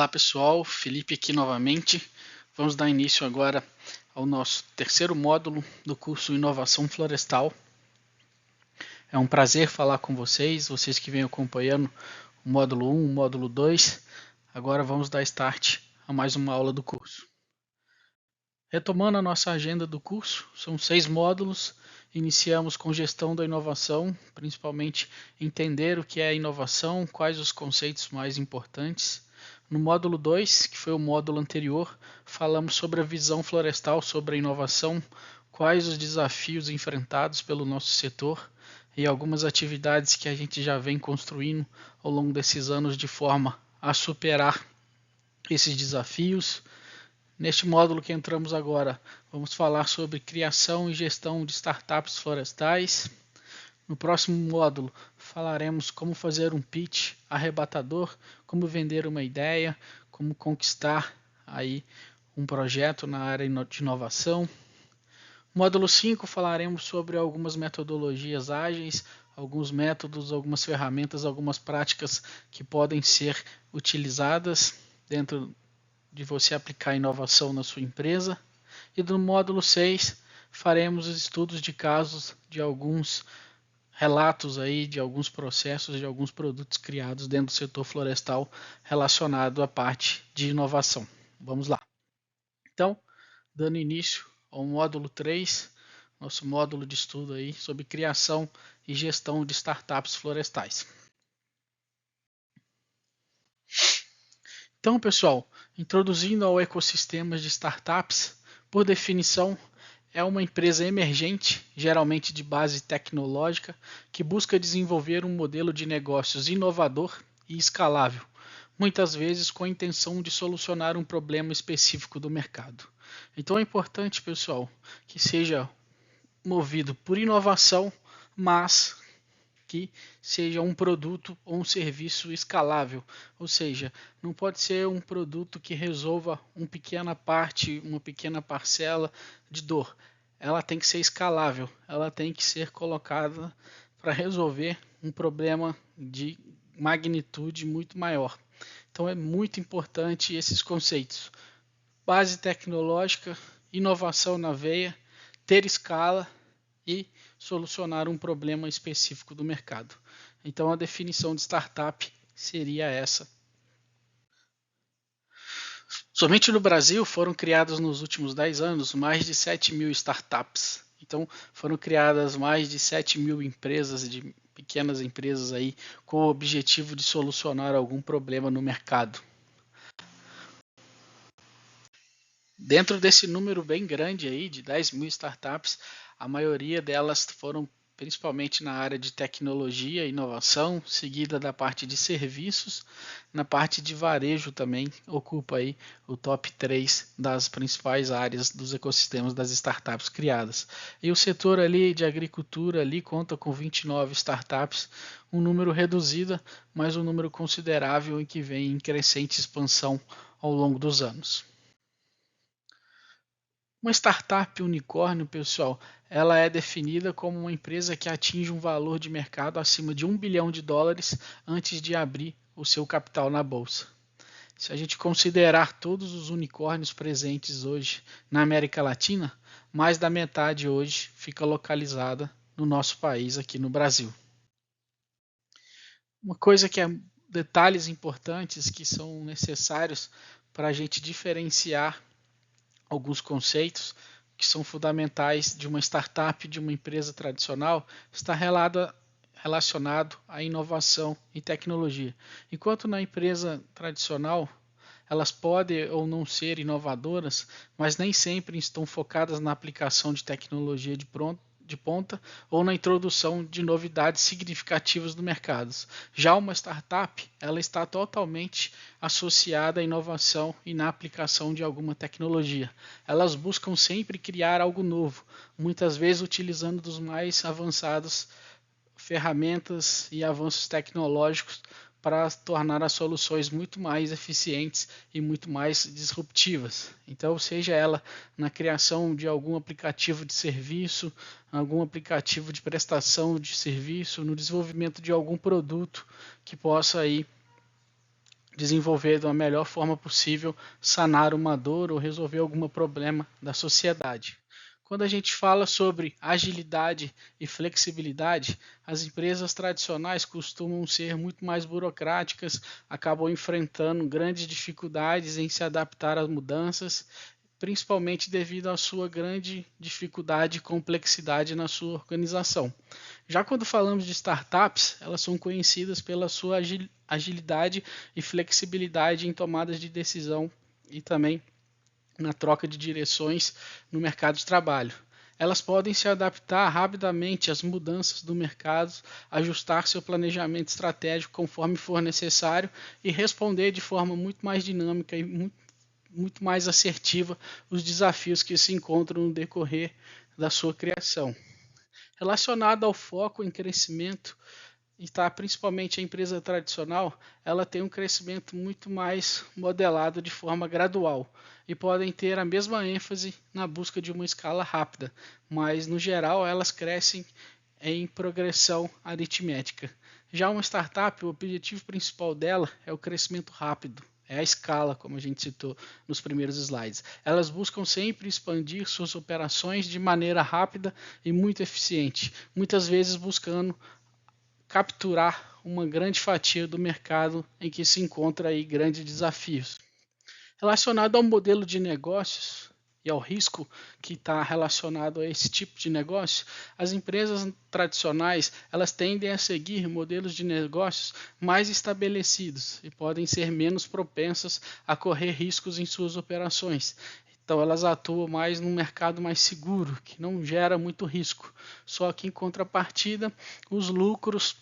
Olá pessoal, Felipe aqui novamente. Vamos dar início agora ao nosso terceiro módulo do curso Inovação Florestal. É um prazer falar com vocês que vêm acompanhando o módulo 1, o módulo 2. Agora vamos dar start a mais uma aula do curso. Retomando a nossa agenda do curso, são 6 módulos. Iniciamos com gestão da inovação, principalmente entender o que é a inovação, quais os conceitos mais importantes. No módulo 2, que foi o módulo anterior, falamos sobre a visão florestal, sobre a inovação, quais os desafios enfrentados pelo nosso setor e algumas atividades que a gente já vem construindo ao longo desses anos de forma a superar esses desafios. Neste módulo que entramos agora, vamos falar sobre criação e gestão de startups florestais. No próximo módulo, falaremos como fazer um pitch arrebatador, como vender uma ideia, como conquistar aí um projeto na área de inovação. Módulo 5, falaremos sobre algumas metodologias ágeis, alguns métodos, algumas ferramentas, algumas práticas que podem ser utilizadas dentro de você aplicar inovação na sua empresa. E no módulo 6, faremos estudos de casos de alguns relatos aí de alguns processos, de alguns produtos criados dentro do setor florestal relacionado à parte de inovação. Vamos lá. Então, dando início ao módulo 3, nosso módulo de estudo aí sobre criação e gestão de startups florestais. Então, pessoal, introduzindo ao ecossistema de startups, por definição, é uma empresa emergente, geralmente de base tecnológica, que busca desenvolver um modelo de negócios inovador e escalável, muitas vezes com a intenção de solucionar um problema específico do mercado. Então é importante, pessoal, que seja movido por inovação, mas que seja um produto ou um serviço escalável, ou seja, não pode ser um produto que resolva uma pequena parte, uma pequena parcela de dor. Ela tem que ser escalável, ela tem que ser colocada para resolver um problema de magnitude muito maior. Então é muito importante esses conceitos: base tecnológica, inovação na veia, ter escala e solucionar um problema específico do mercado. Então a definição de startup seria essa. Somente no Brasil foram criadas nos últimos 10 anos mais de 7.000 startups. Então foram criadas mais de 7.000 empresas, de pequenas empresas aí, com o objetivo de solucionar algum problema no mercado. Dentro desse número bem grande aí, de 10.000 startups, a maioria delas foram principalmente na área de tecnologia e inovação, seguida da parte de serviços. Na parte de varejo também ocupa aí o top 3 das principais áreas dos ecossistemas das startups criadas. E o setor ali de agricultura ali conta com 29 startups, um número reduzido, mas um número considerável e que vem em crescente expansão ao longo dos anos. Uma startup unicórnio, pessoal, ela é definida como uma empresa que atinge um valor de mercado acima de $1 bilhão antes de abrir o seu capital na bolsa. Se a gente considerar todos os unicórnios presentes hoje na América Latina, mais da metade hoje fica localizada no nosso país, aqui no Brasil. Uma coisa que é detalhes importantes que são necessários para a gente diferenciar alguns conceitos que são fundamentais de uma startup, de uma empresa tradicional, está relacionado à inovação e tecnologia. Enquanto na empresa tradicional, elas podem ou não ser inovadoras, mas nem sempre estão focadas na aplicação de tecnologia de ponta ou na introdução de novidades significativas no mercado. Já uma startup, ela está totalmente associada à inovação e na aplicação de alguma tecnologia. Elas buscam sempre criar algo novo, muitas vezes utilizando dos mais avançados ferramentas e avanços tecnológicos para tornar as soluções muito mais eficientes e muito mais disruptivas. Então, seja ela na criação de algum aplicativo de serviço, algum aplicativo de prestação de serviço, no desenvolvimento de algum produto que possa aí desenvolver da melhor forma possível, sanar uma dor ou resolver algum problema da sociedade. Quando a gente fala sobre agilidade e flexibilidade, as empresas tradicionais costumam ser muito mais burocráticas, acabam enfrentando grandes dificuldades em se adaptar às mudanças, principalmente devido à sua grande dificuldade e complexidade na sua organização. Já quando falamos de startups, elas são conhecidas pela sua agilidade e flexibilidade em tomadas de decisão e também na troca de direções no mercado de trabalho. Elas podem se adaptar rapidamente às mudanças do mercado, ajustar seu planejamento estratégico conforme for necessário e responder de forma muito mais dinâmica e muito mais assertiva os desafios que se encontram no decorrer da sua criação. Relacionado ao foco em crescimento, está principalmente a empresa tradicional, ela tem um crescimento muito mais modelado de forma gradual e podem ter a mesma ênfase na busca de uma escala rápida, mas no geral elas crescem em progressão aritmética. Já uma startup, o objetivo principal dela é o crescimento rápido, é a escala, como a gente citou nos primeiros slides. Elas buscam sempre expandir suas operações de maneira rápida e muito eficiente, muitas vezes buscando capturar uma grande fatia do mercado em que se encontra aí grandes desafios. Relacionado ao modelo de negócios e ao risco que está relacionado a esse tipo de negócio, as empresas tradicionais elas tendem a seguir modelos de negócios mais estabelecidos e podem ser menos propensas a correr riscos em suas operações. Então elas atuam mais num mercado mais seguro, que não gera muito risco. Só que em contrapartida, os lucros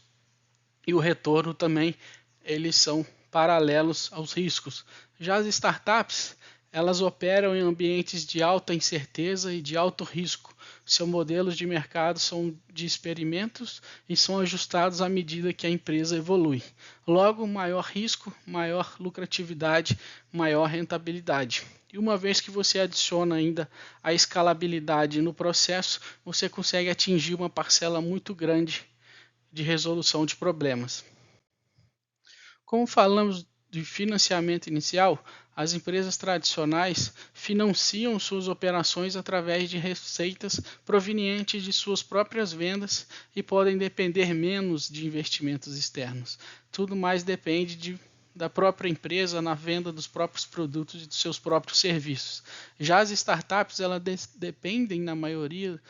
e o retorno também eles são paralelos aos riscos. Já as startups, elas operam em ambientes de alta incerteza e de alto risco. Seus modelos de mercado são de experimentos e são ajustados à medida que a empresa evolui. Logo, maior risco, maior lucratividade, maior rentabilidade. E uma vez que você adiciona ainda a escalabilidade no processo, você consegue atingir uma parcela muito grande de resolução de problemas. Como falamos de financiamento inicial, as empresas tradicionais financiam suas operações através de receitas provenientes de suas próprias vendas e podem depender menos de investimentos externos. Tudo mais depende da própria empresa na venda dos próprios produtos e dos seus próprios serviços. Já as startups elas dependem, na maioria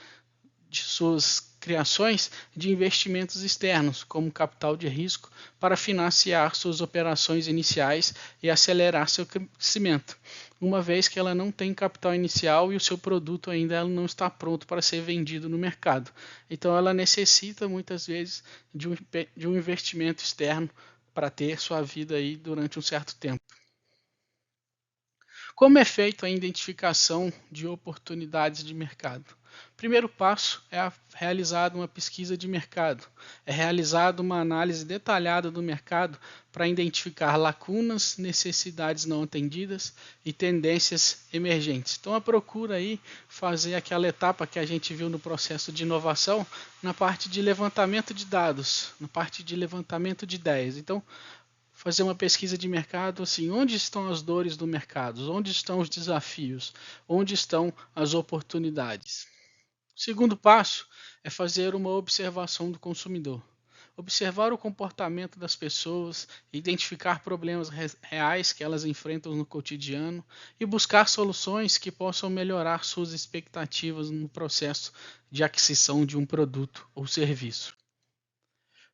de suas criações, de investimentos externos, como capital de risco, para financiar suas operações iniciais e acelerar seu crescimento, uma vez que ela não tem capital inicial e o seu produto ainda não está pronto para ser vendido no mercado. Então ela necessita muitas vezes de um investimento externo para ter sua vida aí durante um certo tempo. Como é feita a identificação de oportunidades de mercado? O primeiro passo é realizada uma pesquisa de mercado. É realizada uma análise detalhada do mercado para identificar lacunas, necessidades não atendidas e tendências emergentes. Então, a procura aí fazer aquela etapa que a gente viu no processo de inovação na parte de levantamento de dados, na parte de levantamento de ideias. Então, fazer uma pesquisa de mercado, assim, onde estão as dores do mercado, onde estão os desafios, onde estão as oportunidades. O segundo passo é fazer uma observação do consumidor. Observar o comportamento das pessoas, identificar problemas reais que elas enfrentam no cotidiano e buscar soluções que possam melhorar suas expectativas no processo de aquisição de um produto ou serviço.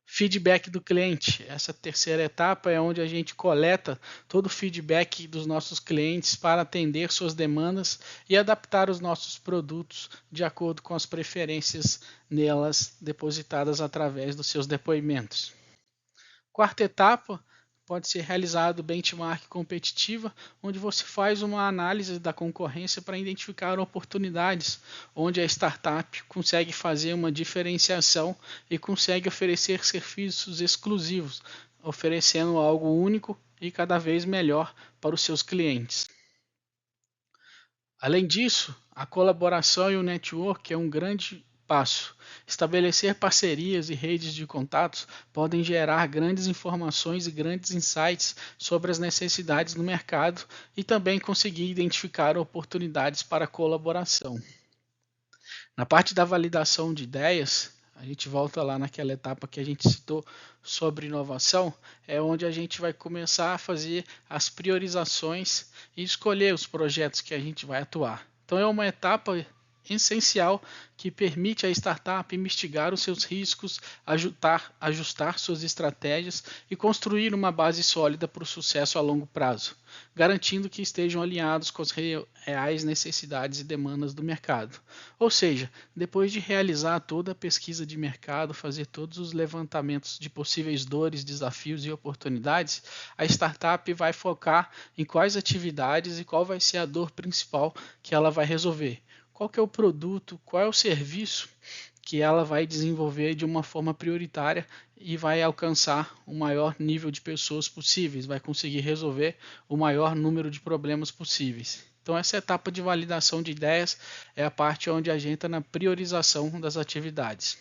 Feedback do cliente. Essa terceira etapa é onde a gente coleta todo o feedback dos nossos clientes para atender suas demandas e adaptar os nossos produtos de acordo com as preferências nelas depositadas através dos seus depoimentos. Quarta etapa pode ser realizado benchmark competitiva, onde você faz uma análise da concorrência para identificar oportunidades, onde a startup consegue fazer uma diferenciação e consegue oferecer serviços exclusivos, oferecendo algo único e cada vez melhor para os seus clientes. Além disso, a colaboração e o network é um grande passo. Estabelecer parcerias e redes de contatos podem gerar grandes informações e grandes insights sobre as necessidades do mercado e também conseguir identificar oportunidades para colaboração. Na parte da validação de ideias, a gente volta lá naquela etapa que a gente citou sobre inovação, é onde a gente vai começar a fazer as priorizações e escolher os projetos que a gente vai atuar. Então é uma etapa essencial que permite à startup mitigar os seus riscos, ajustar suas estratégias e construir uma base sólida para o sucesso a longo prazo, garantindo que estejam alinhados com as reais necessidades e demandas do mercado. Ou seja, depois de realizar toda a pesquisa de mercado, fazer todos os levantamentos de possíveis dores, desafios e oportunidades, a startup vai focar em quais atividades e qual vai ser a dor principal que ela vai resolver. Qual que é o produto, qual é o serviço que ela vai desenvolver de uma forma prioritária e vai alcançar o maior nível de pessoas possíveis, vai conseguir resolver o maior número de problemas possíveis. Então essa etapa de validação de ideias é a parte onde a gente entra na priorização das atividades.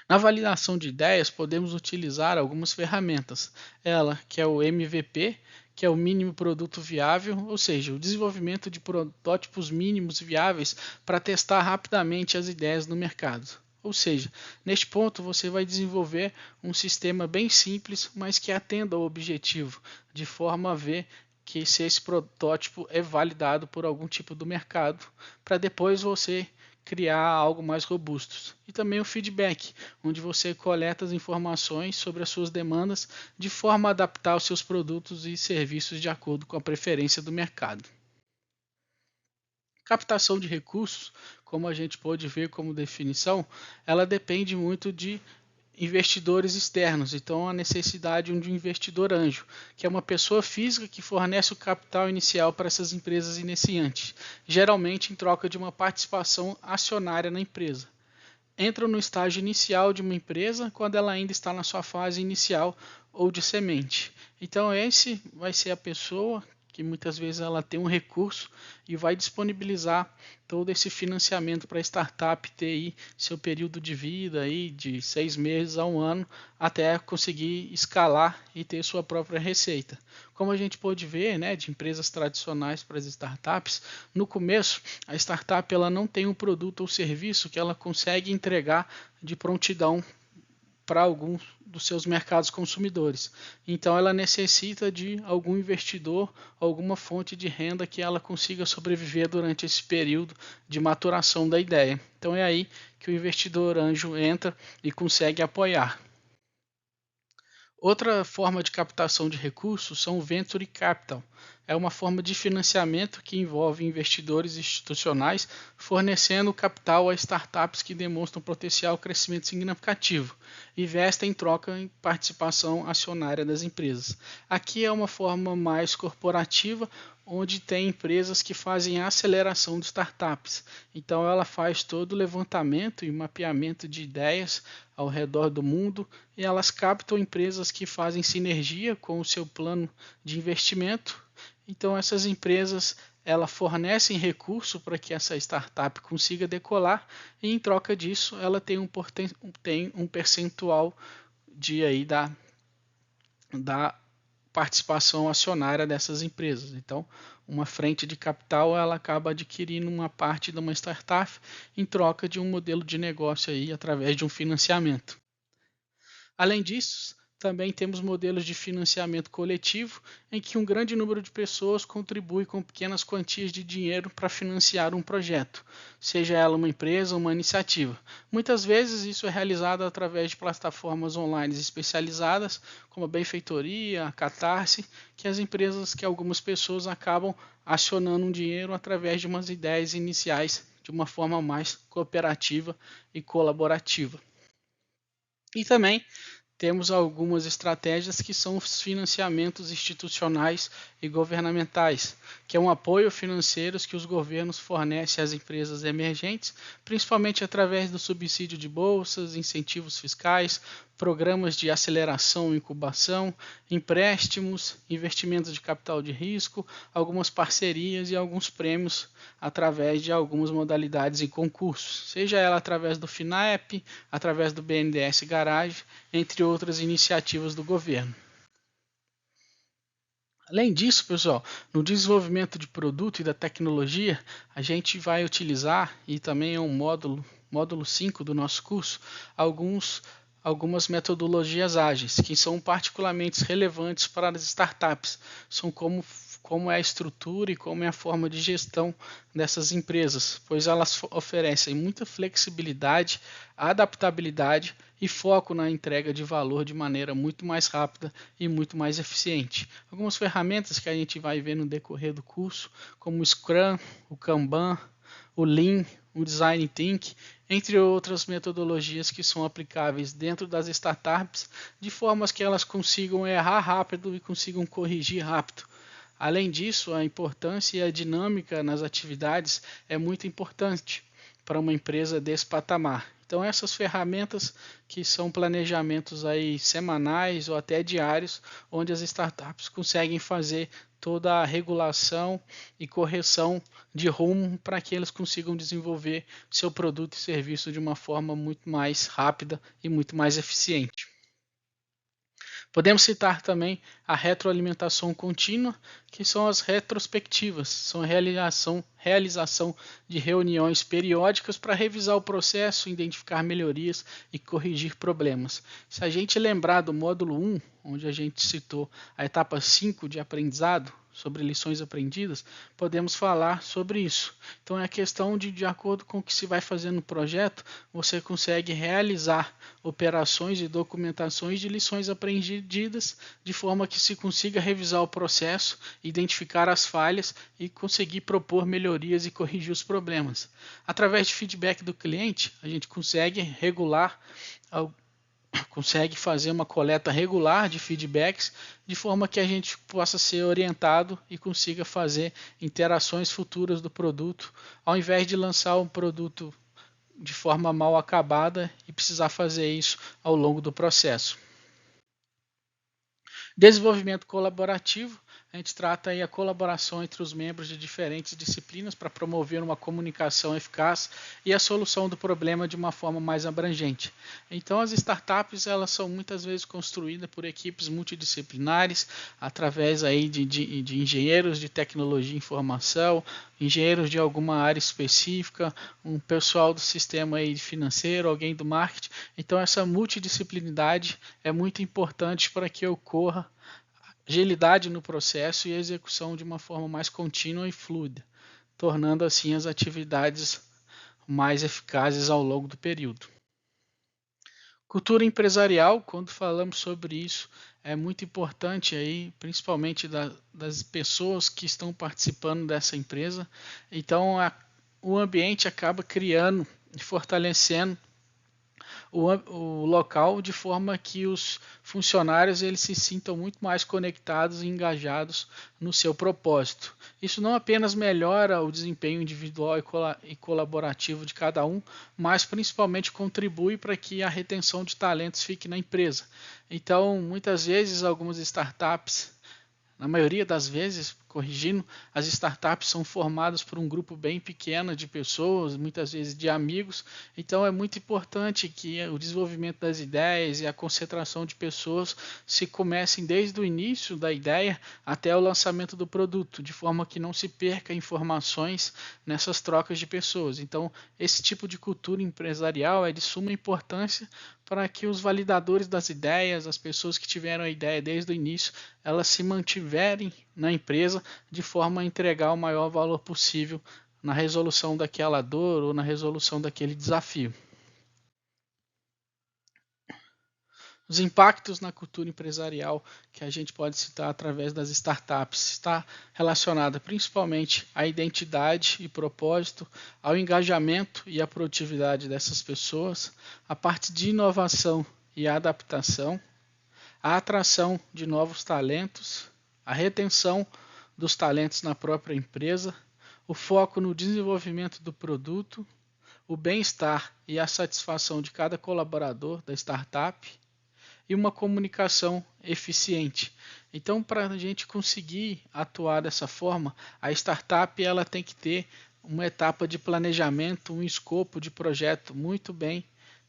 Na validação de ideias, podemos utilizar algumas ferramentas. Ela, que é o MVP, que é o mínimo produto viável, ou seja, o desenvolvimento de protótipos mínimos viáveis para testar rapidamente as ideias no mercado. Ou seja, neste ponto você vai desenvolver um sistema bem simples, mas que atenda ao objetivo, de forma a ver que se esse protótipo é validado por algum tipo do mercado, para depois você criar algo mais robusto. E também o feedback, onde você coleta as informações sobre as suas demandas de forma a adaptar os seus produtos e serviços de acordo com a preferência do mercado. Captação de recursos, como a gente pode ver como definição, ela depende muito de investidores externos. Então, a necessidade de um investidor anjo, que é uma pessoa física que fornece o capital inicial para essas empresas iniciantes, geralmente em troca de uma participação acionária na empresa. Entram no estágio inicial de uma empresa quando ela ainda está na sua fase inicial ou de semente. Então, esse vai ser a pessoa que muitas vezes ela tem um recurso e vai disponibilizar todo esse financiamento para a startup ter aí seu período de vida aí de 6 meses a 1 ano até conseguir escalar e ter sua própria receita. Como a gente pode ver, né, de empresas tradicionais para as startups, no começo a startup ela não tem um produto ou serviço que ela consegue entregar de prontidão para alguns dos seus mercados consumidores. Então ela necessita de algum investidor, alguma fonte de renda que ela consiga sobreviver durante esse período de maturação da ideia. Então é aí que o investidor anjo entra e consegue apoiar. Outra forma de captação de recursos são o Venture Capital. É uma forma de financiamento que envolve investidores institucionais fornecendo capital a startups que demonstram potencial crescimento significativo e investem em troca em participação acionária das empresas. Aqui é uma forma mais corporativa, onde tem empresas que fazem a aceleração de startups. Então ela faz todo o levantamento e mapeamento de ideias ao redor do mundo e elas captam empresas que fazem sinergia com o seu plano de investimento. Então essas empresas ela fornecem recurso para que essa startup consiga decolar e em troca disso ela tem um percentual de aí da participação acionária dessas empresas. Então, uma frente de capital ela acaba adquirindo uma parte de uma startup em troca de um modelo de negócio aí através de um financiamento. Além disso, também temos modelos de financiamento coletivo, em que um grande número de pessoas contribui com pequenas quantias de dinheiro para financiar um projeto, seja ela uma empresa ou uma iniciativa. Muitas vezes isso é realizado através de plataformas online especializadas, como a Benfeitoria, a Catarse, que algumas pessoas acabam acionando um dinheiro através de umas ideias iniciais de uma forma mais cooperativa e colaborativa. E também temos algumas estratégias que são os financiamentos institucionais e governamentais, que é um apoio financeiro que os governos fornecem às empresas emergentes, principalmente através do subsídio de bolsas, incentivos fiscais, programas de aceleração e incubação, empréstimos, investimentos de capital de risco, algumas parcerias e alguns prêmios através de algumas modalidades em concursos, seja ela através do FINAEP, através do BNDES Garage, entre outras iniciativas do governo. Além disso, pessoal, no desenvolvimento de produto e da tecnologia, a gente vai utilizar, e também é um módulo 5 do nosso curso, algumas metodologias ágeis, que são particularmente relevantes para as startups. São como é a estrutura e como é a forma de gestão dessas empresas, pois elas oferecem muita flexibilidade, adaptabilidade e foco na entrega de valor de maneira muito mais rápida e muito mais eficiente. Algumas ferramentas que a gente vai ver no decorrer do curso, como o Scrum, o Kanban, o Lean, o Design Thinking, entre outras metodologias que são aplicáveis dentro das startups, de formas que elas consigam errar rápido e consigam corrigir rápido. Além disso, a importância e a dinâmica nas atividades é muito importante para uma empresa desse patamar. Então essas ferramentas que são planejamentos aí semanais ou até diários, onde as startups conseguem fazer toda a regulação e correção de rumo para que eles consigam desenvolver seu produto e serviço de uma forma muito mais rápida e muito mais eficiente. Podemos citar também a retroalimentação contínua, que são as retrospectivas, são a realização de reuniões periódicas para revisar o processo, identificar melhorias e corrigir problemas. Se a gente lembrar do módulo 1, onde a gente citou a etapa 5 de aprendizado, sobre lições aprendidas, podemos falar sobre isso. Então é a questão de acordo com o que se vai fazendo no projeto, você consegue realizar operações e documentações de lições aprendidas, de forma que se consiga revisar o processo, identificar as falhas e conseguir propor melhorias e corrigir os problemas. Através de feedback do cliente, a gente consegue fazer uma coleta regular de feedbacks, de forma que a gente possa ser orientado e consiga fazer interações futuras do produto, ao invés de lançar um produto de forma mal acabada e precisar fazer isso ao longo do processo. Desenvolvimento colaborativo, a gente trata aí a colaboração entre os membros de diferentes disciplinas para promover uma comunicação eficaz e a solução do problema de uma forma mais abrangente. Então as startups elas são muitas vezes construídas por equipes multidisciplinares, através aí de engenheiros de tecnologia e informação, engenheiros de alguma área específica, um pessoal do sistema aí financeiro, alguém do marketing. Então essa multidisciplinaridade é muito importante para que ocorra agilidade no processo e a execução de uma forma mais contínua e fluida, tornando assim as atividades mais eficazes ao longo do período. Cultura empresarial, quando falamos sobre isso, é muito importante aí, principalmente das pessoas que estão participando dessa empresa. Então, o ambiente acaba criando e fortalecendo o local de forma que os funcionários eles se sintam muito mais conectados e engajados no seu propósito. Isso não apenas melhora o desempenho individual e colaborativo de cada um, mas principalmente contribui para que a retenção de talentos fique na empresa. Então, muitas vezes, algumas startups, na maioria das vezes, corrigindo, as startups são formadas por um grupo bem pequeno de pessoas, muitas vezes de amigos, então é muito importante que o desenvolvimento das ideias e a concentração de pessoas se comecem desde o início da ideia até o lançamento do produto, de forma que não se perca informações nessas trocas de pessoas. Então, esse tipo de cultura empresarial é de suma importância para que os validadores das ideias, as pessoas que tiveram a ideia desde o início, elas se mantiverem na empresa de forma a entregar o maior valor possível na resolução daquela dor ou na resolução daquele desafio. Os impactos na cultura empresarial que a gente pode citar através das startups está relacionada principalmente à identidade e propósito, ao engajamento e à produtividade dessas pessoas, a parte de inovação e adaptação, a atração de novos talentos, a retenção dos talentos na própria empresa, o foco no desenvolvimento do produto, o bem-estar e a satisfação de cada colaborador da startup e uma comunicação eficiente. Então, para a gente conseguir atuar dessa forma, a startup ela tem que ter uma etapa de planejamento, um escopo de projeto muito bem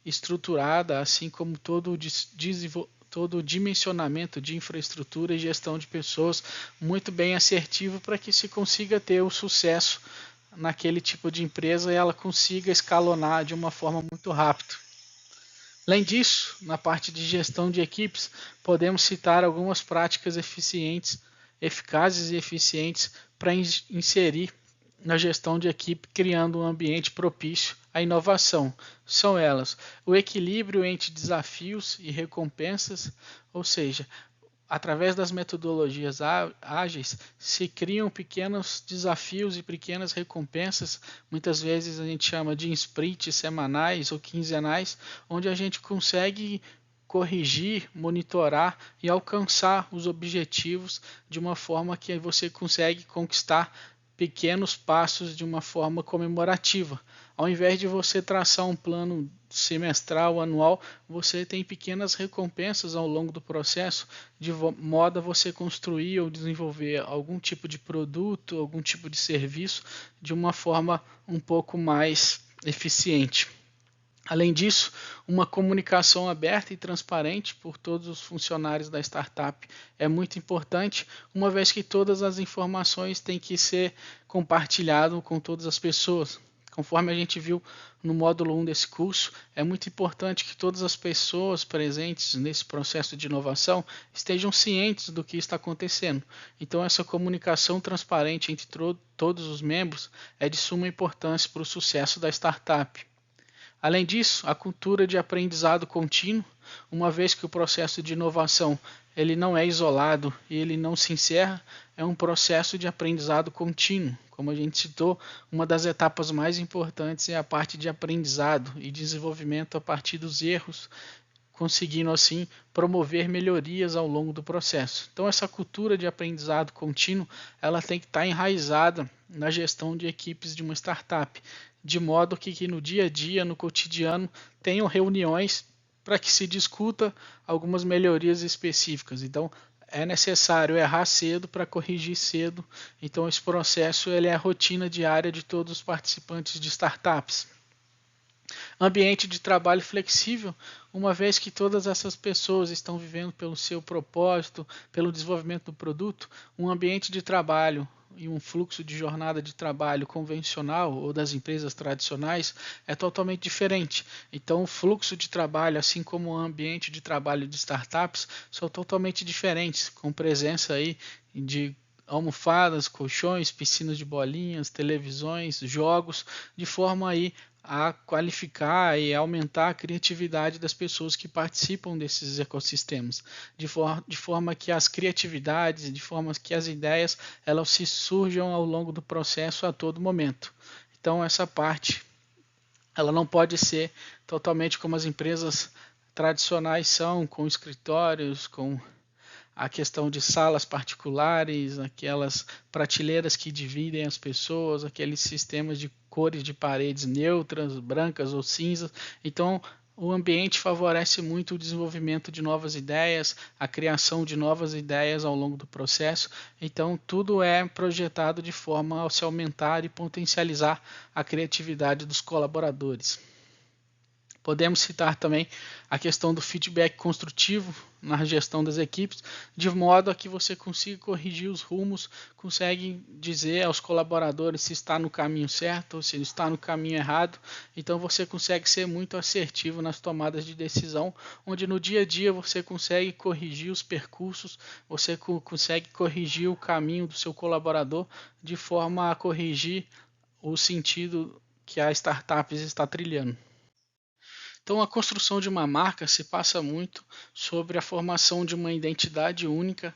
estruturada, assim como todo o dimensionamento de infraestrutura e gestão de pessoas muito bem assertivo para que se consiga ter o sucesso naquele tipo de empresa e ela consiga escalonar de uma forma muito rápida. Além disso, na parte de gestão de equipes, podemos citar algumas práticas eficazes e eficientes para inserir na gestão de equipe, criando um ambiente propício à inovação. São elas: o equilíbrio entre desafios e recompensas, ou seja, através das metodologias ágeis, se criam pequenos desafios e pequenas recompensas, muitas vezes a gente chama de sprints semanais ou quinzenais, onde a gente consegue corrigir, monitorar e alcançar os objetivos de uma forma que você consegue conquistar pequenos passos de uma forma comemorativa. Ao invés de você traçar um plano semestral, anual, você tem pequenas recompensas ao longo do processo, de modo a você construir ou desenvolver algum tipo de produto, algum tipo de serviço de uma forma um pouco mais eficiente. Além disso, uma comunicação aberta e transparente por todos os funcionários da startup é muito importante, uma vez que todas as informações têm que ser compartilhadas com todas as pessoas. Conforme a gente viu no módulo 1 desse curso, é muito importante que todas as pessoas presentes nesse processo de inovação estejam cientes do que está acontecendo. Então, essa comunicação transparente entre todos os membros é de suma importância para o sucesso da startup. Além disso, a cultura de aprendizado contínuo, uma vez que o processo de inovação ele não é isolado e ele não se encerra, é um processo de aprendizado contínuo. Como a gente citou, uma das etapas mais importantes é a parte de aprendizado e desenvolvimento a partir dos erros, conseguindo assim promover melhorias ao longo do processo. Então essa cultura de aprendizado contínuo, ela tem que estar enraizada na gestão de equipes de uma startup, de modo que no dia a dia, no cotidiano, tenham reuniões para que se discuta algumas melhorias específicas. Então é necessário errar cedo para corrigir cedo. Então esse processo ele é a rotina diária de todos os participantes de startups. Ambiente de trabalho flexível, uma vez que todas essas pessoas estão vivendo pelo seu propósito, pelo desenvolvimento do produto, um ambiente de trabalho e um fluxo de jornada de trabalho convencional ou das empresas tradicionais é totalmente diferente. Então, o fluxo de trabalho, assim como o ambiente de trabalho de startups, são totalmente diferentes, com presença aí de almofadas, colchões, piscinas de bolinhas, televisões, jogos, de forma aí a qualificar e aumentar a criatividade das pessoas que participam desses ecossistemas, de forma que as criatividades, de forma que as ideias elas se surjam ao longo do processo a todo momento. Então essa parte ela não pode ser totalmente como as empresas tradicionais são, com escritórios, com a questão de salas particulares, aquelas prateleiras que dividem as pessoas, aqueles sistemas de cores de paredes neutras, brancas ou cinzas. Então, o ambiente favorece muito o desenvolvimento de novas ideias, a criação de novas ideias ao longo do processo. Então, tudo é projetado de forma a se aumentar e potencializar a criatividade dos colaboradores. Podemos citar também a questão do feedback construtivo na gestão das equipes, de modo a que você consiga corrigir os rumos, consegue dizer aos colaboradores se está no caminho certo ou se está no caminho errado. Então você consegue ser muito assertivo nas tomadas de decisão, onde no dia a dia você consegue corrigir os percursos, você consegue corrigir o caminho do seu colaborador de forma a corrigir o sentido que a startup está trilhando. Então, a construção de uma marca se passa muito sobre a formação de uma identidade única,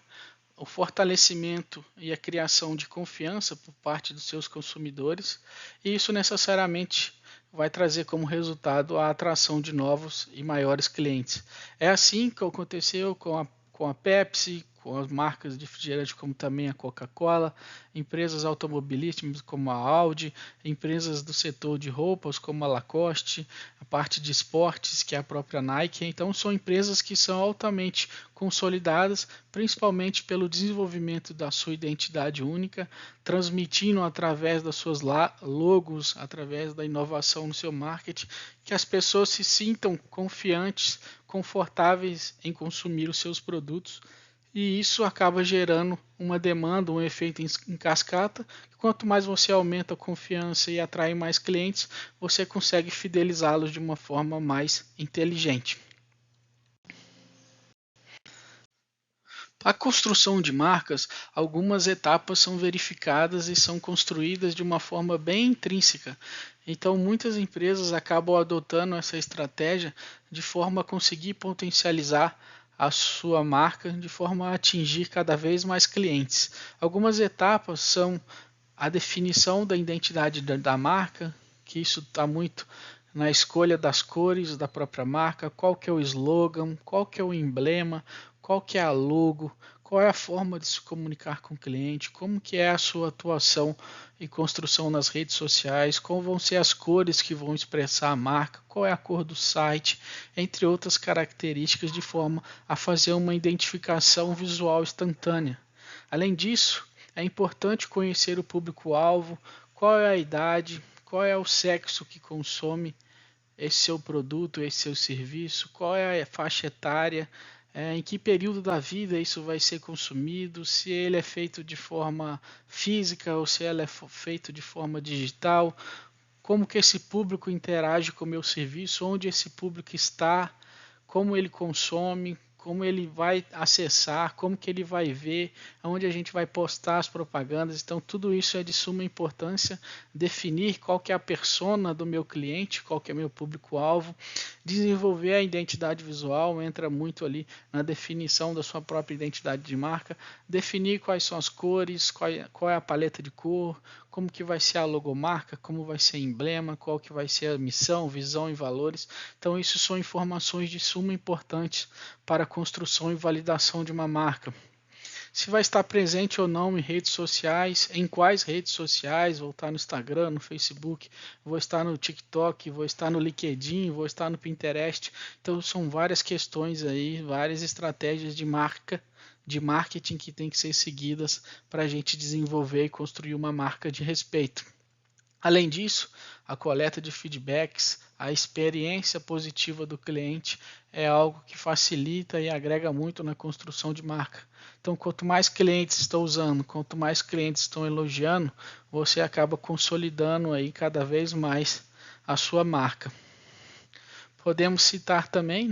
o fortalecimento e a criação de confiança por parte dos seus consumidores, e isso necessariamente vai trazer como resultado a atração de novos e maiores clientes. É assim que aconteceu com com a Pepsi, com as marcas de refrigerante como também a Coca-Cola, empresas automobilísticas como a Audi, empresas do setor de roupas como a Lacoste, a parte de esportes que é a própria Nike. Então são empresas que são altamente consolidadas, principalmente pelo desenvolvimento da sua identidade única, transmitindo através das suas logos, através da inovação no seu marketing, que as pessoas se sintam confiantes, confortáveis em consumir os seus produtos. E isso acaba gerando uma demanda, um efeito em cascata. Quanto mais você aumenta a confiança e atrai mais clientes, você consegue fidelizá-los de uma forma mais inteligente. A construção de marcas, algumas etapas são verificadas e são construídas de uma forma bem intrínseca. Então, muitas empresas acabam adotando essa estratégia de forma a conseguir potencializar a sua marca, de forma a atingir cada vez mais clientes. Algumas etapas são a definição da identidade da marca, que isso está muito na escolha das cores da própria marca, qual que é o slogan, qual que é o emblema, qual que é a logo, qual é a forma de se comunicar com o cliente, como que é a sua atuação e construção nas redes sociais, quais vão ser as cores que vão expressar a marca, qual é a cor do site, entre outras características, de forma a fazer uma identificação visual instantânea. Além disso, é importante conhecer o público-alvo, qual é a idade, qual é o sexo que consome esse seu produto, esse seu serviço, qual é a faixa etária, em que período da vida isso vai ser consumido, se ele é feito de forma física ou se ele é feito de forma digital, como que esse público interage com o meu serviço, onde esse público está, como ele consome, como ele vai acessar, como que ele vai ver, onde a gente vai postar as propagandas. Então tudo isso é de suma importância, definir qual que é a persona do meu cliente, qual que é meu público-alvo, desenvolver a identidade visual, entra muito ali na definição da sua própria identidade de marca, definir quais são as cores, qual é a paleta de cor, como que vai ser a logomarca, como vai ser o emblema, qual que vai ser a missão, visão e valores. Então isso são informações de suma importância para a construção e validação de uma marca. Se vai estar presente ou não em redes sociais, em quais redes sociais, vou estar no Instagram, no Facebook, vou estar no TikTok, vou estar no LinkedIn, vou estar no Pinterest. Então são várias questões aí, várias estratégias de marca, de marketing que tem que ser seguidas para a gente desenvolver e construir uma marca de respeito. Além disso, a coleta de feedbacks, a experiência positiva do cliente é algo que facilita e agrega muito na construção de marca. Então, quanto mais clientes estão usando, quanto mais clientes estão elogiando, você acaba consolidando aí cada vez mais a sua marca. Podemos citar também,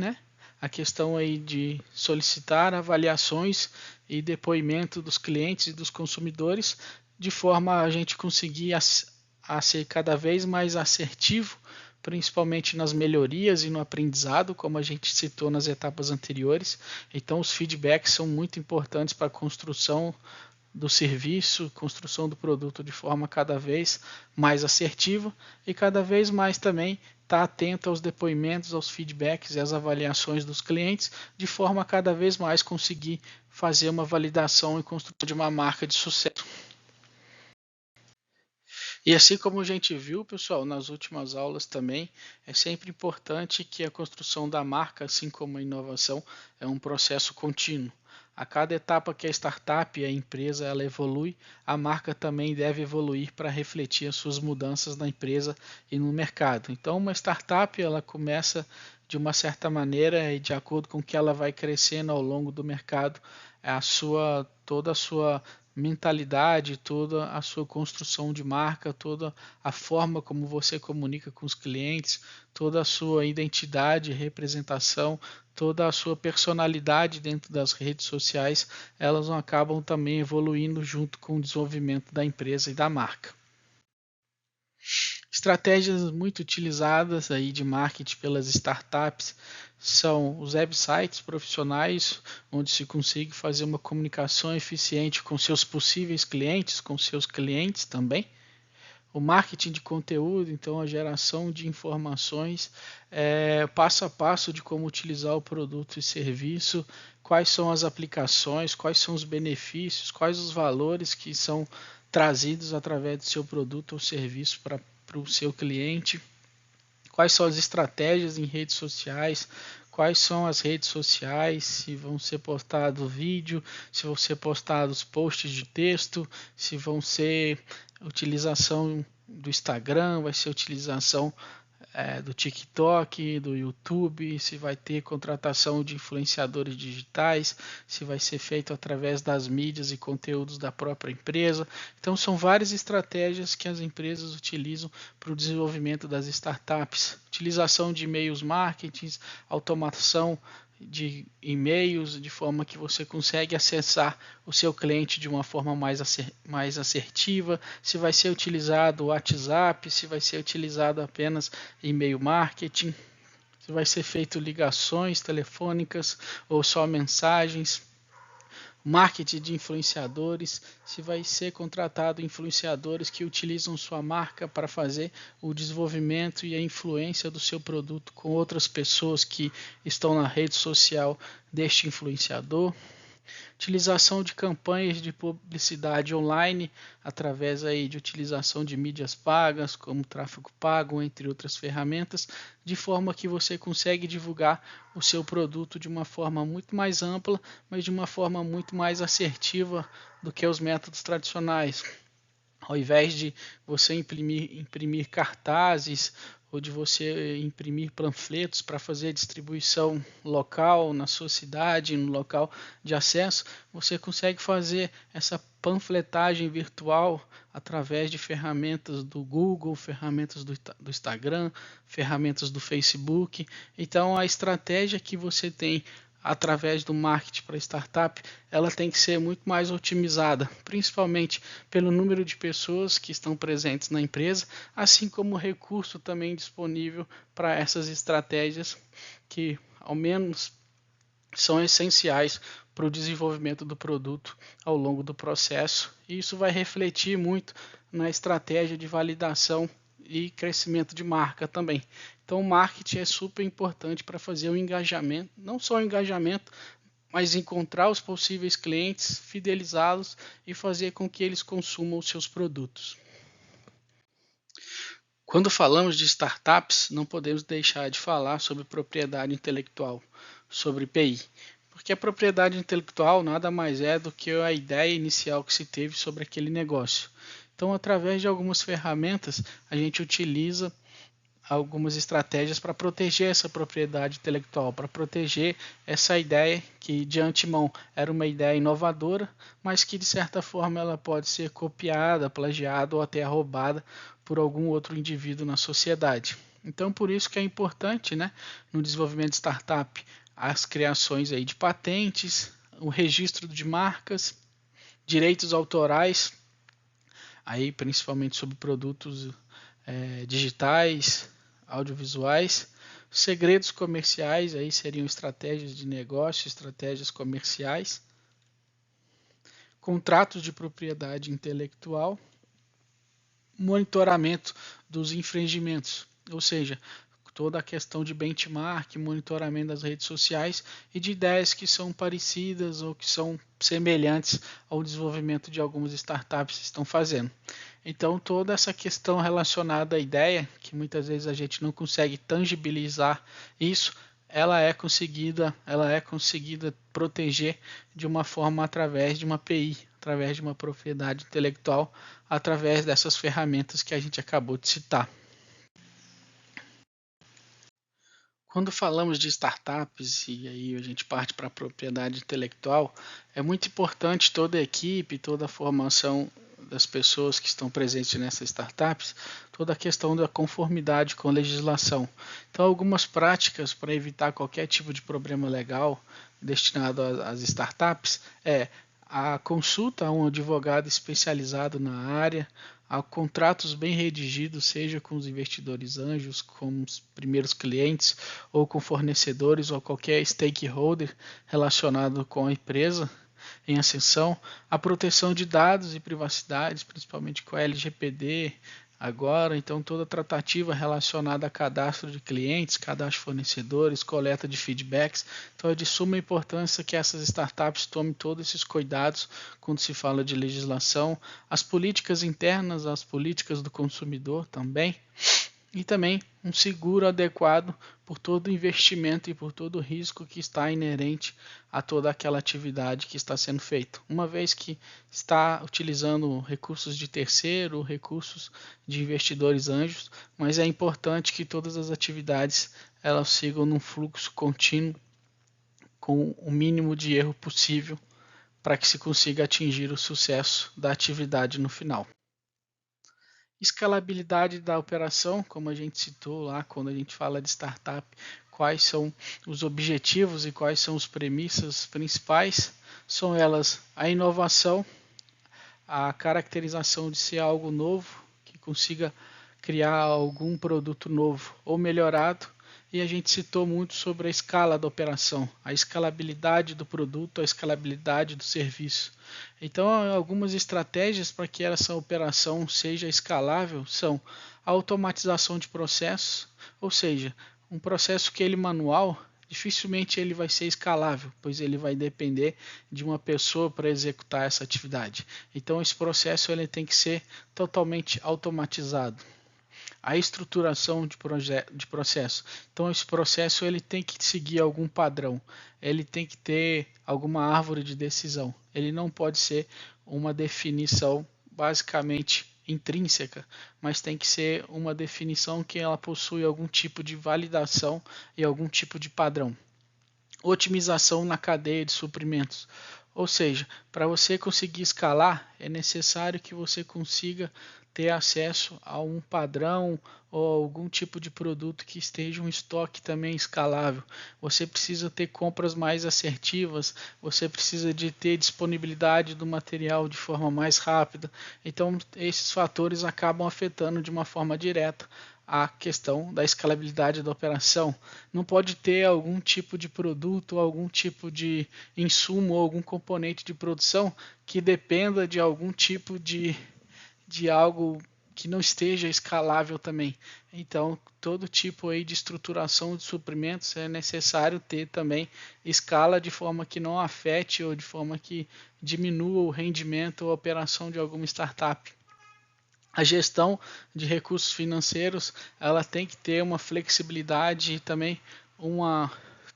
a questão aí de solicitar avaliações e depoimento dos clientes e dos consumidores, de forma a gente conseguir a ser cada vez mais assertivo, principalmente nas melhorias e no aprendizado, como a gente citou nas etapas anteriores. Então os feedbacks são muito importantes para a construção do serviço, construção do produto de forma cada vez mais assertiva e cada vez mais também estar atento aos depoimentos, aos feedbacks e às avaliações dos clientes, de forma a cada vez mais conseguir fazer uma validação e construção de uma marca de sucesso. E assim como a gente viu, pessoal, nas últimas aulas também, é sempre importante que a construção da marca, assim como a inovação, é um processo contínuo. A cada etapa que a startup e a empresa ela evolui, a marca também deve evoluir para refletir as suas mudanças na empresa e no mercado. Então, uma startup ela começa de uma certa maneira e de acordo com que ela vai crescendo ao longo do mercado, toda a sua mentalidade, toda a sua construção de marca, toda a forma como você comunica com os clientes, toda a sua identidade, representação, toda a sua personalidade dentro das redes sociais, elas acabam também evoluindo junto com o desenvolvimento da empresa e da marca. Estratégias muito utilizadas aí de marketing pelas startups são os websites profissionais, onde se consegue fazer uma comunicação eficiente com seus possíveis clientes, com seus clientes também. o marketing de conteúdo, então a geração de informações, passo a passo de como utilizar o produto e serviço, quais são as aplicações, quais são os benefícios, quais os valores que são trazidos através do seu produto ou serviço para o seu cliente, quais são as estratégias em redes sociais, quais são as redes sociais, se vão ser postados vídeo, se vão ser postados posts de texto, se vão ser utilização do Instagram, vai ser utilização do TikTok, do YouTube, se vai ter contratação de influenciadores digitais, se vai ser feito através das mídias e conteúdos da própria empresa. Então são várias estratégias que as empresas utilizam para o desenvolvimento das startups. Utilização de e-mails marketing, automação de e-mails, de forma que você consegue acessar o seu cliente de uma forma mais assertiva, se vai ser utilizado o WhatsApp, se vai ser utilizado apenas e-mail marketing, se vai ser feito ligações telefônicas ou só mensagens, marketing de influenciadores, se vai ser contratado influenciadores que utilizam sua marca para fazer o desenvolvimento e a influência do seu produto com outras pessoas que estão na rede social deste influenciador. Utilização de campanhas de publicidade online através aí de utilização de mídias pagas, como tráfego pago, entre outras ferramentas, de forma que você consegue divulgar o seu produto de uma forma muito mais ampla, mas de uma forma muito mais assertiva do que os métodos tradicionais. Ao invés de você imprimir cartazes ou de você imprimir panfletos para fazer a distribuição local na sua cidade, no local de acesso, você consegue fazer essa panfletagem virtual através de ferramentas do Google, ferramentas do Instagram, ferramentas do Facebook. Então a estratégia que você tem através do marketing para startup, ela tem que ser muito mais otimizada, principalmente pelo número de pessoas que estão presentes na empresa, assim como o recurso também disponível para essas estratégias que, ao menos, são essenciais para o desenvolvimento do produto ao longo do processo. E isso vai refletir muito na estratégia de validação e crescimento de marca também. Então o marketing é super importante para fazer o engajamento, não só o engajamento, mas encontrar os possíveis clientes, fidelizá-los e fazer com que eles consumam os seus produtos. Quando falamos de startups, não podemos deixar de falar sobre propriedade intelectual, sobre PI, porque a propriedade intelectual nada mais é do que a ideia inicial que se teve sobre aquele negócio. Então, através de algumas ferramentas, a gente utiliza algumas estratégias para proteger essa propriedade intelectual, para proteger essa ideia que de antemão era uma ideia inovadora, mas que de certa forma ela pode ser copiada, plagiada ou até roubada por algum outro indivíduo na sociedade. Então por isso que é importante, né, no desenvolvimento de startup, as criações aí de patentes, o registro de marcas, direitos autorais, aí principalmente sobre produtos digitais, audiovisuais, segredos comerciais, aí seriam estratégias de negócio, estratégias comerciais, contratos de propriedade intelectual, monitoramento dos infringimentos, ou seja, toda a questão de benchmark, monitoramento das redes sociais e de ideias que são parecidas ou que são semelhantes ao desenvolvimento de algumas startups que estão fazendo. Então toda essa questão relacionada à ideia, que muitas vezes a gente não consegue tangibilizar isso, ela é conseguida proteger de uma forma através de uma API, através de uma propriedade intelectual, através dessas ferramentas que a gente acabou de citar. Quando falamos de startups e aí a gente parte para a propriedade intelectual, é muito importante toda a equipe, toda a formação das pessoas que estão presentes nessas startups, toda a questão da conformidade com a legislação. Então, algumas práticas para evitar qualquer tipo de problema legal destinado às startups é a consulta a um advogado especializado na área, a contratos bem redigidos, seja com os investidores anjos, com os primeiros clientes, ou com fornecedores ou qualquer stakeholder relacionado com a empresa em ascensão, a proteção de dados e privacidade, principalmente com a LGPD, agora, então toda tratativa relacionada a cadastro de clientes, cadastro de fornecedores, coleta de feedbacks, então é de suma importância que essas startups tomem todos esses cuidados quando se fala de legislação, as políticas internas, as políticas do consumidor também, e também um seguro adequado por todo o investimento e por todo o risco que está inerente a toda aquela atividade que está sendo feita. Uma vez que está utilizando recursos de terceiro, recursos de investidores anjos, mas é importante que todas as atividades elas sigam num fluxo contínuo com o mínimo de erro possível para que se consiga atingir o sucesso da atividade no final. Escalabilidade da operação, como a gente citou lá quando a gente fala de startup, quais são os objetivos e quais são as premissas principais, são elas a inovação, a caracterização de ser algo novo, que consiga criar algum produto novo ou melhorado, e a gente citou muito sobre a escala da operação, a escalabilidade do produto, a escalabilidade do serviço. Então, algumas estratégias para que essa operação seja escalável são a automatização de processos, ou seja, um processo que ele manual, dificilmente ele vai ser escalável, pois ele vai depender de uma pessoa para executar essa atividade. Então, esse processo ele tem que ser totalmente automatizado. A estruturação de processo. Então, esse processo ele tem que seguir algum padrão, ele tem que ter alguma árvore de decisão. Ele não pode ser uma definição basicamente intrínseca, mas tem que ser uma definição que ela possui algum tipo de validação e algum tipo de padrão. Otimização na cadeia de suprimentos. Ou seja, para você conseguir escalar, é necessário que você consiga ter acesso a um padrão ou algum tipo de produto que esteja um estoque também escalável. Você precisa ter compras mais assertivas, você precisa de ter disponibilidade do material de forma mais rápida. Então, esses fatores acabam afetando de uma forma direta a questão da escalabilidade da operação. Não pode ter algum tipo de produto, algum tipo de insumo ou algum componente de produção que dependa de algum tipo de algo que não esteja escalável também. Então, todo tipo aí de estruturação de suprimentos é necessário ter também escala de forma que não afete ou de forma que diminua o rendimento ou a operação de alguma startup. A gestão de recursos financeiros ela tem que ter uma flexibilidade e também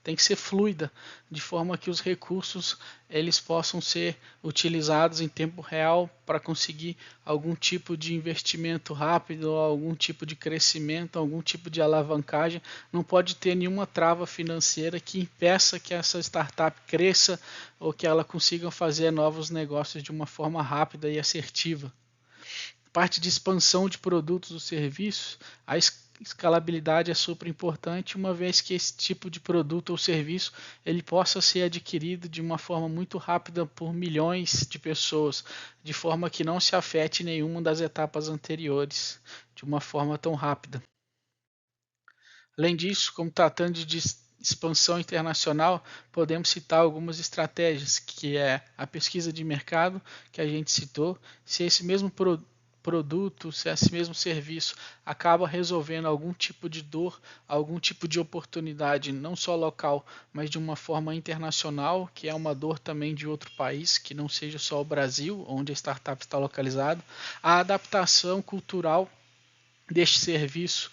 tem que ser fluida, de forma que os recursos eles possam ser utilizados em tempo real para conseguir algum tipo de investimento rápido, algum tipo de crescimento, algum tipo de alavancagem. Não pode ter nenhuma trava financeira que impeça que essa startup cresça ou que ela consiga fazer novos negócios de uma forma rápida e assertiva. Parte de expansão de produtos ou serviços, a escalabilidade é super importante, uma vez que esse tipo de produto ou serviço ele possa ser adquirido de uma forma muito rápida por milhões de pessoas, de forma que não se afete nenhuma das etapas anteriores de uma forma tão rápida. Além disso, como tratando de expansão internacional, podemos citar algumas estratégias, que é a pesquisa de mercado, que a gente citou, se esse mesmo produto, se esse mesmo serviço acaba resolvendo algum tipo de dor, algum tipo de oportunidade, não só local, mas de uma forma internacional, que é uma dor também de outro país, que não seja só o Brasil, onde a startup está localizada, a adaptação cultural deste serviço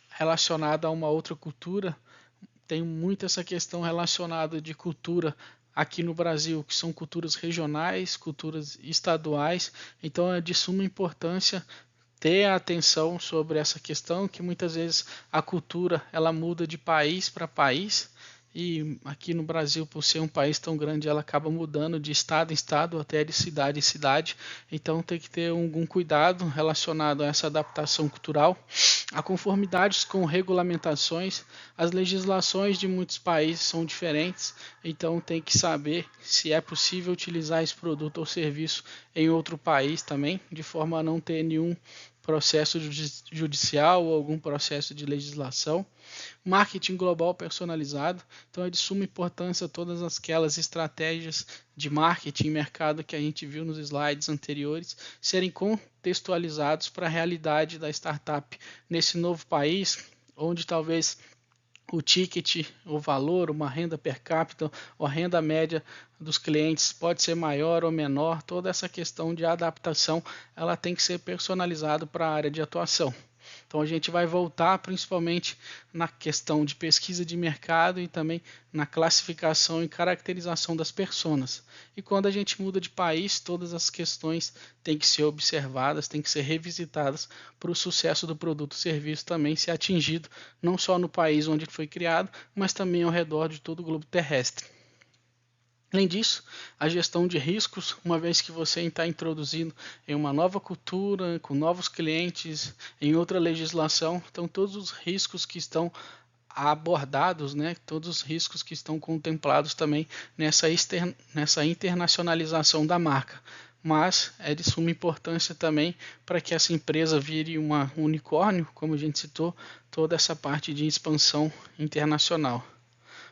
relacionada a uma outra cultura. Tem muito essa questão relacionada de cultura aqui no Brasil, que são culturas regionais, culturas estaduais, então é de suma importância ter atenção sobre essa questão, que muitas vezes a cultura ela muda de país para país, e aqui no Brasil, por ser um país tão grande, ela acaba mudando de estado em estado, até de cidade em cidade, então tem que ter algum cuidado relacionado a essa adaptação cultural, a conformidade com regulamentações, as legislações de muitos países são diferentes, então tem que saber se é possível utilizar esse produto ou serviço em outro país também, de forma a não ter nenhum processo judicial ou algum processo de legislação. Marketing global personalizado, então é de suma importância todas aquelas estratégias de marketing e mercado que a gente viu nos slides anteriores serem contextualizados para a realidade da startup nesse novo país, onde talvez o ticket, o valor, uma renda per capita, ou a renda média dos clientes pode ser maior ou menor, toda essa questão de adaptação ela tem que ser personalizada para a área de atuação. Então a gente vai voltar principalmente na questão de pesquisa de mercado e também na classificação e caracterização das personas. E quando a gente muda de país, todas as questões têm que ser observadas, têm que ser revisitadas para o sucesso do produto ou serviço também ser atingido, não só no país onde foi criado, mas também ao redor de todo o globo terrestre. Além disso, a gestão de riscos, uma vez que você está introduzindo em uma nova cultura, com novos clientes, em outra legislação, então todos os riscos que estão abordados, todos os riscos que estão contemplados também nessa internacionalização da marca. Mas é de suma importância também para que essa empresa vire um unicórnio, como a gente citou, toda essa parte de expansão internacional.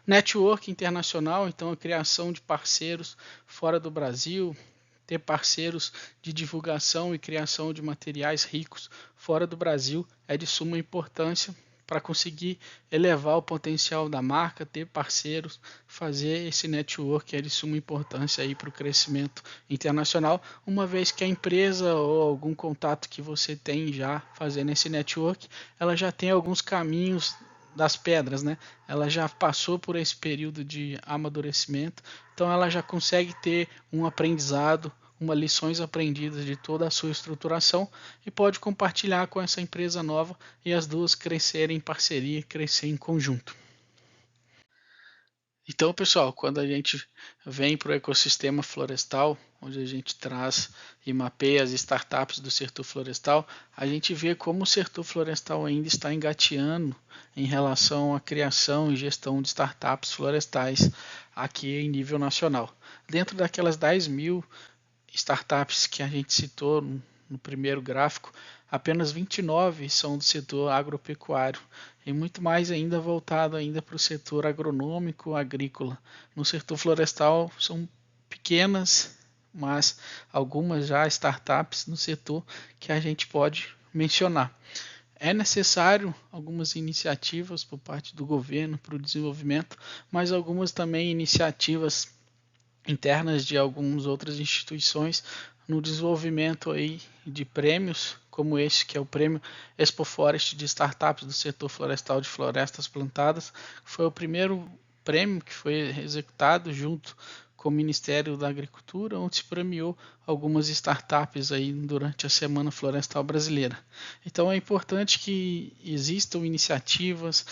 Network internacional, então a criação de parceiros fora do Brasil, ter parceiros de divulgação e criação de materiais ricos fora do Brasil é de suma importância para conseguir elevar o potencial da marca, ter parceiros, fazer esse network é de suma importância para o crescimento internacional, uma vez que a empresa ou algum contato que você tem já fazendo esse network, ela já tem alguns caminhos das pedras, Ela já passou por esse período de amadurecimento, então ela já consegue ter um aprendizado, lições aprendidas de toda a sua estruturação e pode compartilhar com essa empresa nova e as duas crescerem em parceria, crescer em conjunto. Então, pessoal, quando a gente vem para o ecossistema florestal, onde a gente traz e mapeia as startups do setor florestal, a gente vê como o setor florestal ainda está engateando em relação à criação e gestão de startups florestais aqui em nível nacional. Dentro daquelas 10 mil startups que a gente citou no primeiro gráfico, apenas 29 são do setor agropecuário e muito mais ainda voltado ainda para o setor agronômico, agrícola. No setor florestal são pequenas, mas algumas já startups no setor que a gente pode mencionar. É necessário algumas iniciativas por parte do governo para o desenvolvimento, mas algumas também iniciativas internas de algumas outras instituições no desenvolvimento aí de prêmios, como este que é o prêmio Expo Forest de Startups do setor florestal de florestas plantadas, foi o primeiro prêmio que foi executado junto com o Ministério da Agricultura, onde se premiou algumas startups aí durante a Semana Florestal Brasileira. Então é importante que existam iniciativas,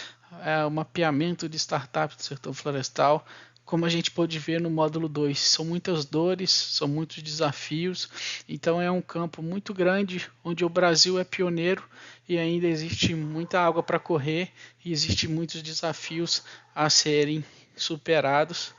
o mapeamento de startups do setor florestal, como a gente pode ver no módulo 2, são muitas dores, são muitos desafios, então é um campo muito grande onde o Brasil é pioneiro e ainda existe muita água para correr e existem muitos desafios a serem superados.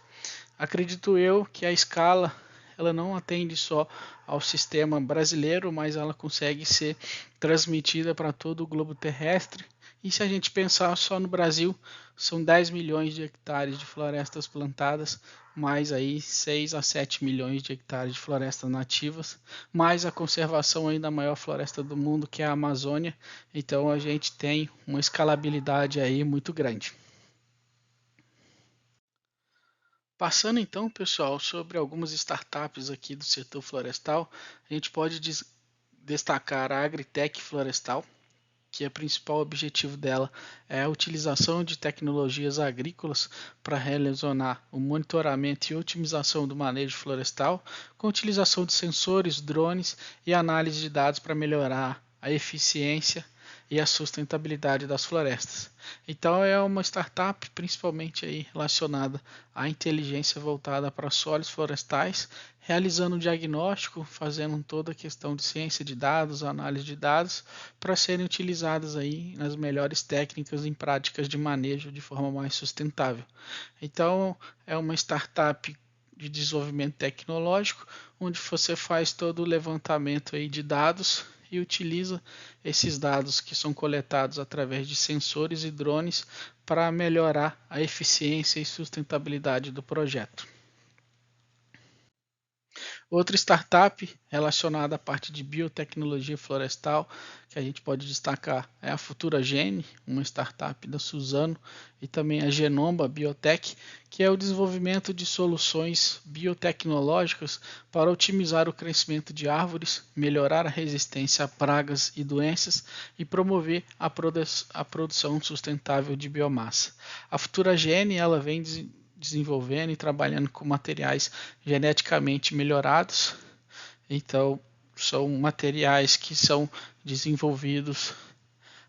Acredito eu que a escala ela não atende só ao sistema brasileiro, mas ela consegue ser transmitida para todo o globo terrestre. E se a gente pensar só no Brasil, são 10 milhões de hectares de florestas plantadas, mais aí 6 a 7 milhões de hectares de florestas nativas, mais a conservação ainda da maior floresta do mundo, que é a Amazônia. Então a gente tem uma escalabilidade aí muito grande. Passando então, pessoal, sobre algumas startups aqui do setor florestal, a gente pode destacar a Agritech Florestal, que o principal objetivo dela é a utilização de tecnologias agrícolas para realizar o monitoramento e otimização do manejo florestal, com utilização de sensores, drones e análise de dados para melhorar a eficiência e a sustentabilidade das florestas. Então é uma startup principalmente aí relacionada à inteligência voltada para solos florestais, realizando um diagnóstico, fazendo toda a questão de ciência de dados, análise de dados, para serem utilizadas aí nas melhores técnicas em práticas de manejo de forma mais sustentável. Então é uma startup de desenvolvimento tecnológico, onde você faz todo o levantamento aí de dados e utiliza esses dados que são coletados através de sensores e drones para melhorar a eficiência e sustentabilidade do projeto. Outra startup relacionada à parte de biotecnologia florestal que a gente pode destacar é a FuturaGene, uma startup da Suzano, e também a Genomba Biotech, que é o desenvolvimento de soluções biotecnológicas para otimizar o crescimento de árvores, melhorar a resistência a pragas e doenças e promover a produção sustentável de biomassa. A FuturaGene ela vem desenvolvendo e trabalhando com materiais geneticamente melhorados. Então, são materiais que são desenvolvidos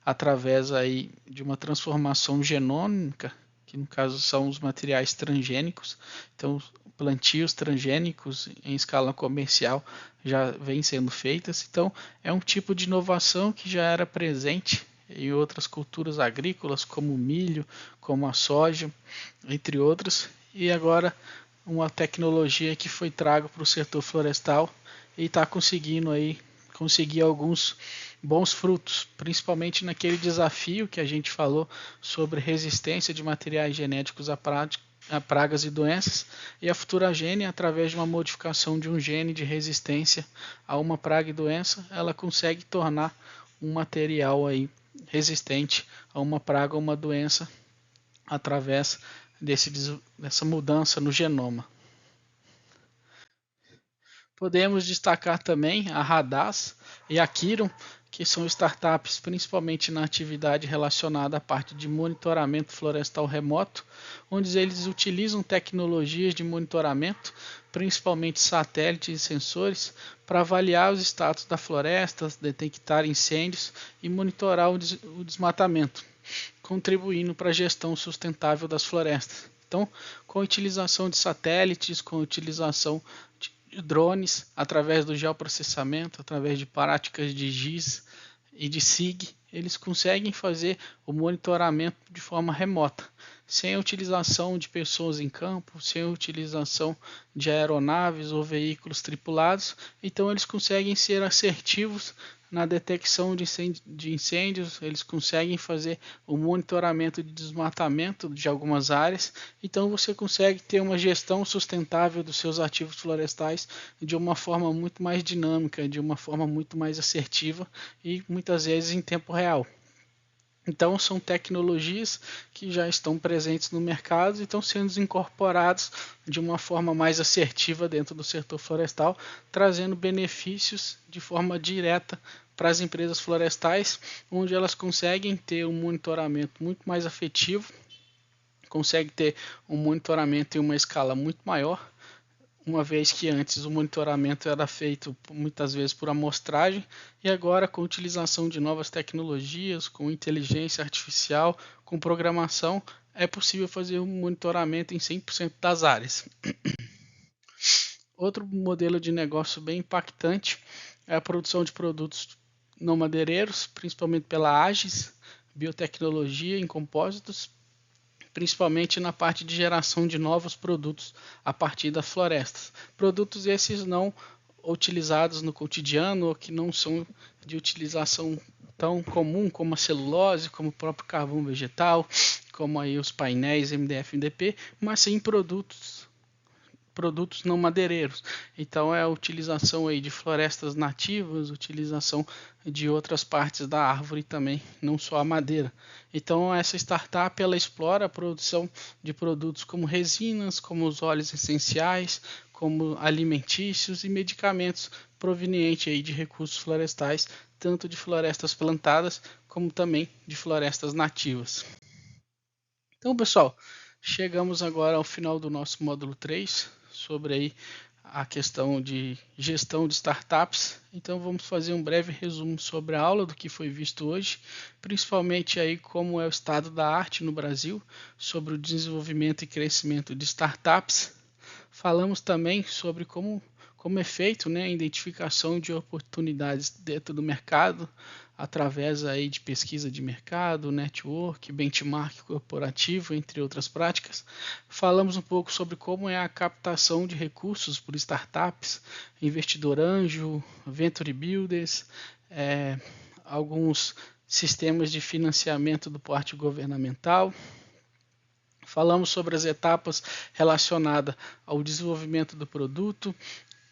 através aí de uma transformação genômica, que no caso são os materiais transgênicos. Então, plantios transgênicos em escala comercial já vêm sendo feitas. Então, é um tipo de inovação que já era presente em outras culturas agrícolas, como o milho, como a soja, entre outras, e agora uma tecnologia que foi trago para o setor florestal e está conseguindo aí conseguir alguns bons frutos, principalmente naquele desafio que a gente falou sobre resistência de materiais genéticos a pragas e doenças, e a FuturaGene, através de uma modificação de um gene de resistência a uma praga e doença, ela consegue tornar um material aí resistente a uma praga ou uma doença através dessa mudança no genoma. Podemos destacar também a Radaz e a Quirum, que são startups principalmente na atividade relacionada à parte de monitoramento florestal remoto, onde eles utilizam tecnologias de monitoramento, principalmente satélites e sensores, para avaliar os status da floresta, detectar incêndios e monitorar o desmatamento, contribuindo para a gestão sustentável das florestas. Então, com a utilização de satélites, com a utilização de drones, através do geoprocessamento, através de práticas de GIS e de SIG, eles conseguem fazer o monitoramento de forma remota, sem a utilização de pessoas em campo, sem a utilização de aeronaves ou veículos tripulados. Então eles conseguem ser assertivos na detecção de incêndios, eles conseguem fazer o monitoramento de desmatamento de algumas áreas. Então você consegue ter uma gestão sustentável dos seus ativos florestais de uma forma muito mais dinâmica, de uma forma muito mais assertiva e muitas vezes em tempo real. Então são tecnologias que já estão presentes no mercado e estão sendo incorporadas de uma forma mais assertiva dentro do setor florestal, trazendo benefícios de forma direta para as empresas florestais, onde elas conseguem ter um monitoramento muito mais efetivo, conseguem ter um monitoramento em uma escala muito maior, uma vez que antes o monitoramento era feito muitas vezes por amostragem, e agora com a utilização de novas tecnologias, com inteligência artificial, com programação, é possível fazer um monitoramento em 100% das áreas. Outro modelo de negócio bem impactante é a produção de produtos não madeireiros, principalmente pela Agis, biotecnologia em compósitos, principalmente na parte de geração de novos produtos a partir das florestas. Produtos esses não utilizados no cotidiano ou que não são de utilização tão comum como a celulose, como o próprio carvão vegetal, como aí os painéis MDF e MDP, mas sim produtos não madeireiros. Então é a utilização aí de florestas nativas, utilização de outras partes da árvore também, não só a madeira. Então essa startup ela explora a produção de produtos como resinas, como os óleos essenciais, como alimentícios e medicamentos provenientes aí de recursos florestais, tanto de florestas plantadas como também de florestas nativas. Então, pessoal, chegamos agora ao final do nosso módulo 3, sobre aí a questão de gestão de startups. Então vamos fazer um breve resumo sobre a aula do que foi visto hoje, principalmente aí como é o estado da arte no Brasil, sobre o desenvolvimento e crescimento de startups. Falamos também sobre como é feito, né, a identificação de oportunidades dentro do mercado, através aí de pesquisa de mercado, network, benchmark corporativo, entre outras práticas. Falamos um pouco sobre como é a captação de recursos por startups, investidor anjo, venture builders, alguns sistemas de financiamento do porte governamental. Falamos sobre as etapas relacionadas ao desenvolvimento do produto,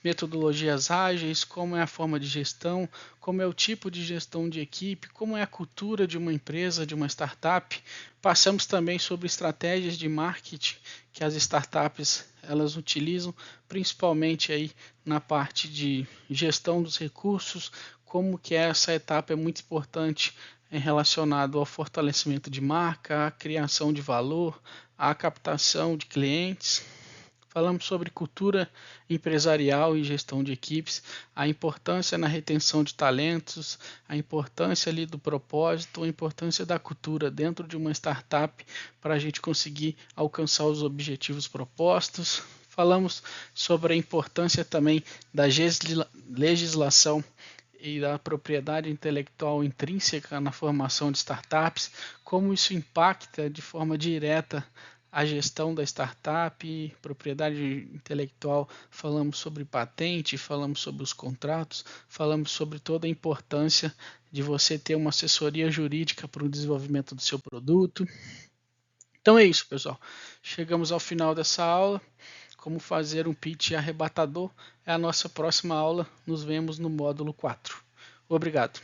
metodologias ágeis, como é a forma de gestão, como é o tipo de gestão de equipe, como é a cultura de uma empresa, de uma startup. Passamos também sobre estratégias de marketing que as startups elas utilizam, principalmente aí na parte de gestão dos recursos, como que essa etapa é muito importante relacionado ao fortalecimento de marca, à criação de valor, à captação de clientes. Falamos sobre cultura empresarial e gestão de equipes, a importância na retenção de talentos, a importância ali do propósito, a importância da cultura dentro de uma startup para a gente conseguir alcançar os objetivos propostos. Falamos sobre a importância também da legislação e da propriedade intelectual intrínseca na formação de startups, como isso impacta de forma direta a gestão da startup, propriedade intelectual, falamos sobre patente, falamos sobre os contratos, falamos sobre toda a importância de você ter uma assessoria jurídica para o desenvolvimento do seu produto. Então é isso, pessoal. Chegamos ao final dessa aula. Como fazer um pitch arrebatador é a nossa próxima aula. Nos vemos no módulo 4. Obrigado.